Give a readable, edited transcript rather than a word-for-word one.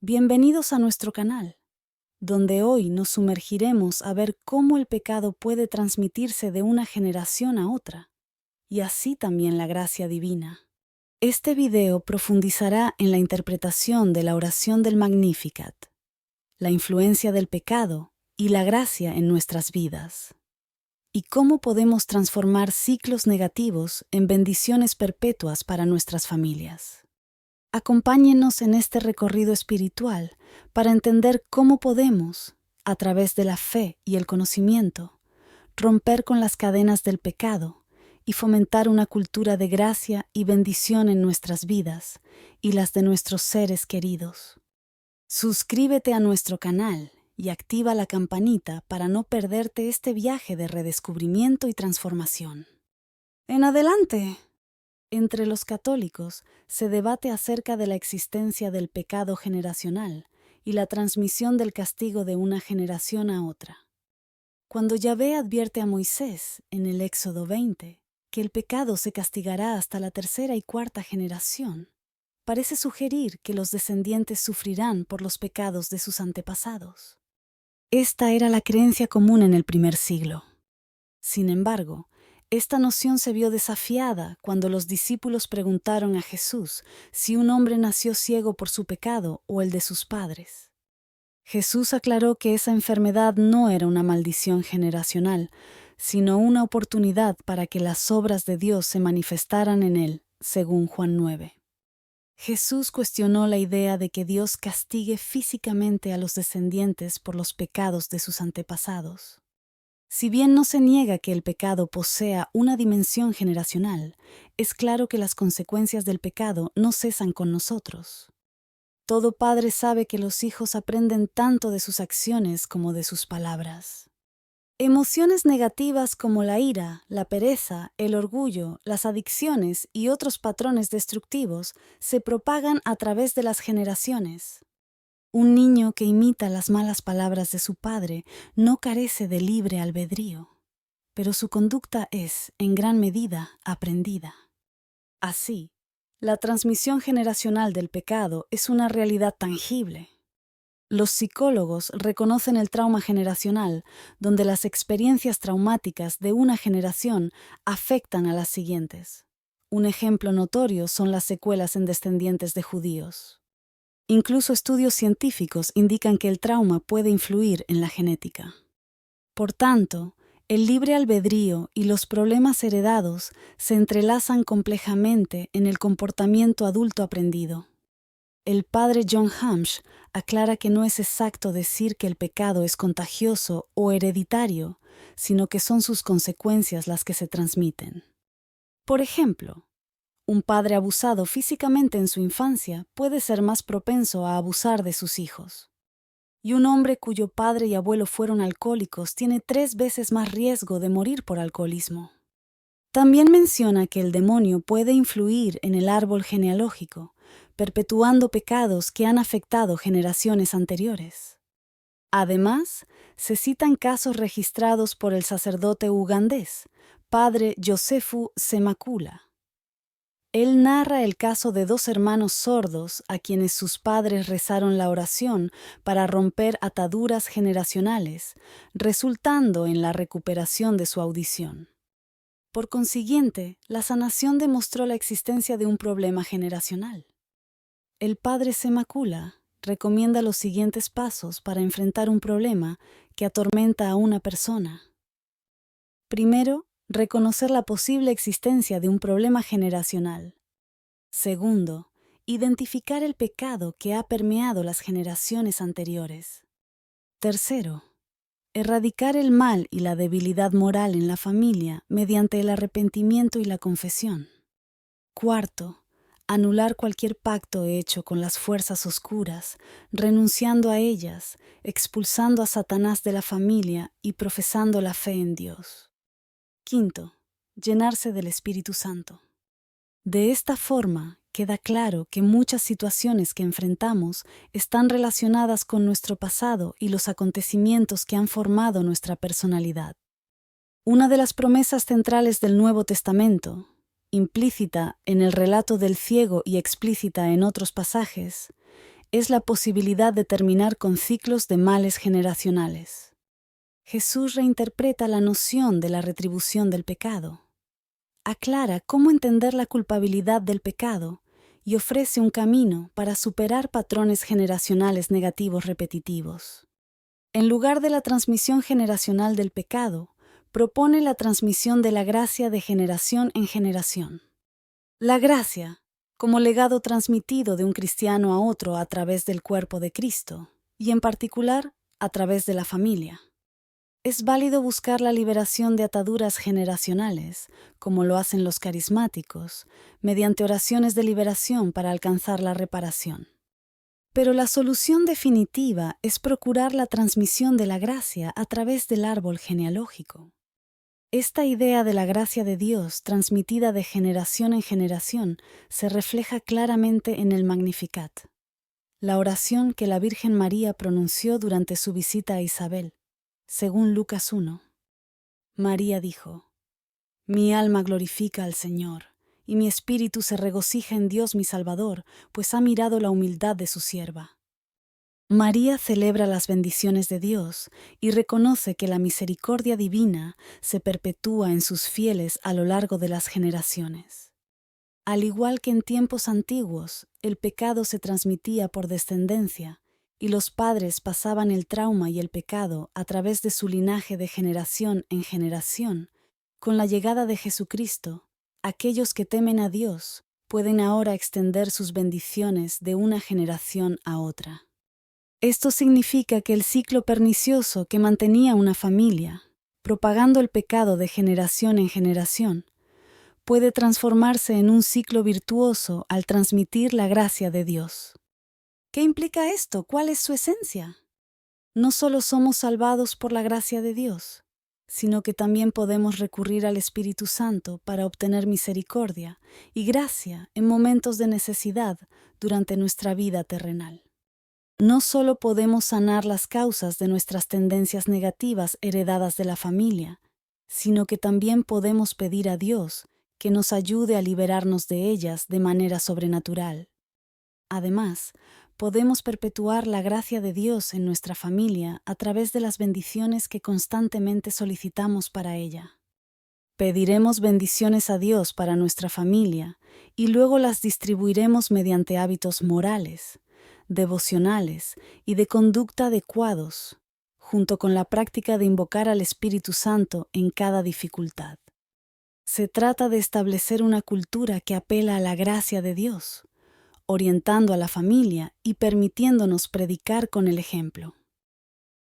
Bienvenidos a nuestro canal, donde hoy nos sumergiremos a ver cómo el pecado puede transmitirse de una generación a otra, y así también la gracia divina. Este video profundizará en la interpretación de la oración del Magnificat, la influencia del pecado y la gracia en nuestras vidas, y cómo podemos transformar ciclos negativos en bendiciones perpetuas para nuestras familias. Acompáñenos en este recorrido espiritual para entender cómo podemos, a través de la fe y el conocimiento, romper con las cadenas del pecado y fomentar una cultura de gracia y bendición en nuestras vidas y las de nuestros seres queridos. Suscríbete a nuestro canal y activa la campanita para no perderte este viaje de redescubrimiento y transformación. ¡En adelante! Entre los católicos se debate acerca de la existencia del pecado generacional y la transmisión del castigo de una generación a otra. Cuando Yahvé advierte a Moisés, en el Éxodo 20, que el pecado se castigará hasta la tercera y cuarta generación, parece sugerir que los descendientes sufrirán por los pecados de sus antepasados. Esta era la creencia común en el primer siglo. Sin embargo, esta noción se vio desafiada cuando los discípulos preguntaron a Jesús si un hombre nació ciego por su pecado o el de sus padres. Jesús aclaró que esa enfermedad no era una maldición generacional, sino una oportunidad para que las obras de Dios se manifestaran en él, según Juan 9. Jesús cuestionó la idea de que Dios castigue físicamente a los descendientes por los pecados de sus antepasados. Si bien no se niega que el pecado posea una dimensión generacional, es claro que las consecuencias del pecado no cesan con nosotros. Todo padre sabe que los hijos aprenden tanto de sus acciones como de sus palabras. Emociones negativas como la ira, la pereza, el orgullo, las adicciones y otros patrones destructivos se propagan a través de las generaciones. Un niño que imita las malas palabras de su padre no carece de libre albedrío, pero su conducta es, en gran medida, aprendida. Así, la transmisión generacional del pecado es una realidad tangible. Los psicólogos reconocen el trauma generacional, donde las experiencias traumáticas de una generación afectan a las siguientes. Un ejemplo notorio son las secuelas en descendientes de judíos. Incluso estudios científicos indican que el trauma puede influir en la genética. Por tanto, el libre albedrío y los problemas heredados se entrelazan complejamente en el comportamiento adulto aprendido. El padre John Hamsh aclara que no es exacto decir que el pecado es contagioso o hereditario, sino que son sus consecuencias las que se transmiten. Por ejemplo, un padre abusado físicamente en su infancia puede ser más propenso a abusar de sus hijos. Y un hombre cuyo padre y abuelo fueron alcohólicos tiene 3 veces más riesgo de morir por alcoholismo. También menciona que el demonio puede influir en el árbol genealógico, perpetuando pecados que han afectado generaciones anteriores. Además, se citan casos registrados por el sacerdote ugandés, padre Yosefu Semakula. Él narra el caso de 2 hermanos sordos a quienes sus padres rezaron la oración para romper ataduras generacionales, resultando en la recuperación de su audición. Por consiguiente, la sanación demostró la existencia de un problema generacional. El padre Semakula recomienda los siguientes pasos para enfrentar un problema que atormenta a una persona. Primero, reconocer la posible existencia de un problema generacional. Segundo, identificar el pecado que ha permeado las generaciones anteriores. Tercero, erradicar el mal y la debilidad moral en la familia mediante el arrepentimiento y la confesión. Cuarto, anular cualquier pacto hecho con las fuerzas oscuras, renunciando a ellas, expulsando a Satanás de la familia y profesando la fe en Dios. Quinto, llenarse del Espíritu Santo. De esta forma, queda claro que muchas situaciones que enfrentamos están relacionadas con nuestro pasado y los acontecimientos que han formado nuestra personalidad. Una de las promesas centrales del Nuevo Testamento, implícita en el relato del ciego y explícita en otros pasajes, es la posibilidad de terminar con ciclos de males generacionales. Jesús reinterpreta la noción de la retribución del pecado. Aclara cómo entender la culpabilidad del pecado y ofrece un camino para superar patrones generacionales negativos repetitivos. En lugar de la transmisión generacional del pecado, propone la transmisión de la gracia de generación en generación. La gracia, como legado transmitido de un cristiano a otro a través del cuerpo de Cristo, y en particular a través de la familia. Es válido buscar la liberación de ataduras generacionales, como lo hacen los carismáticos, mediante oraciones de liberación para alcanzar la reparación. Pero la solución definitiva es procurar la transmisión de la gracia a través del árbol genealógico. Esta idea de la gracia de Dios transmitida de generación en generación se refleja claramente en el Magnificat, la oración que la Virgen María pronunció durante su visita a Isabel. Según Lucas 1, María dijo: «Mi alma glorifica al Señor, y mi espíritu se regocija en Dios mi Salvador, pues ha mirado la humildad de su sierva». María celebra las bendiciones de Dios y reconoce que la misericordia divina se perpetúa en sus fieles a lo largo de las generaciones. Al igual que en tiempos antiguos, el pecado se transmitía por descendencia, y los padres pasaban el trauma y el pecado a través de su linaje de generación en generación. Con la llegada de Jesucristo, aquellos que temen a Dios pueden ahora extender sus bendiciones de una generación a otra. Esto significa que el ciclo pernicioso que mantenía una familia, propagando el pecado de generación en generación, puede transformarse en un ciclo virtuoso al transmitir la gracia de Dios. ¿Qué implica esto? ¿Cuál es su esencia? No solo somos salvados por la gracia de Dios, sino que también podemos recurrir al Espíritu Santo para obtener misericordia y gracia en momentos de necesidad durante nuestra vida terrenal. No solo podemos sanar las causas de nuestras tendencias negativas heredadas de la familia, sino que también podemos pedir a Dios que nos ayude a liberarnos de ellas de manera sobrenatural. Además, podemos perpetuar la gracia de Dios en nuestra familia a través de las bendiciones que constantemente solicitamos para ella. Pediremos bendiciones a Dios para nuestra familia y luego las distribuiremos mediante hábitos morales, devocionales y de conducta adecuados, junto con la práctica de invocar al Espíritu Santo en cada dificultad. Se trata de establecer una cultura que apela a la gracia de Dios, orientando a la familia y permitiéndonos predicar con el ejemplo.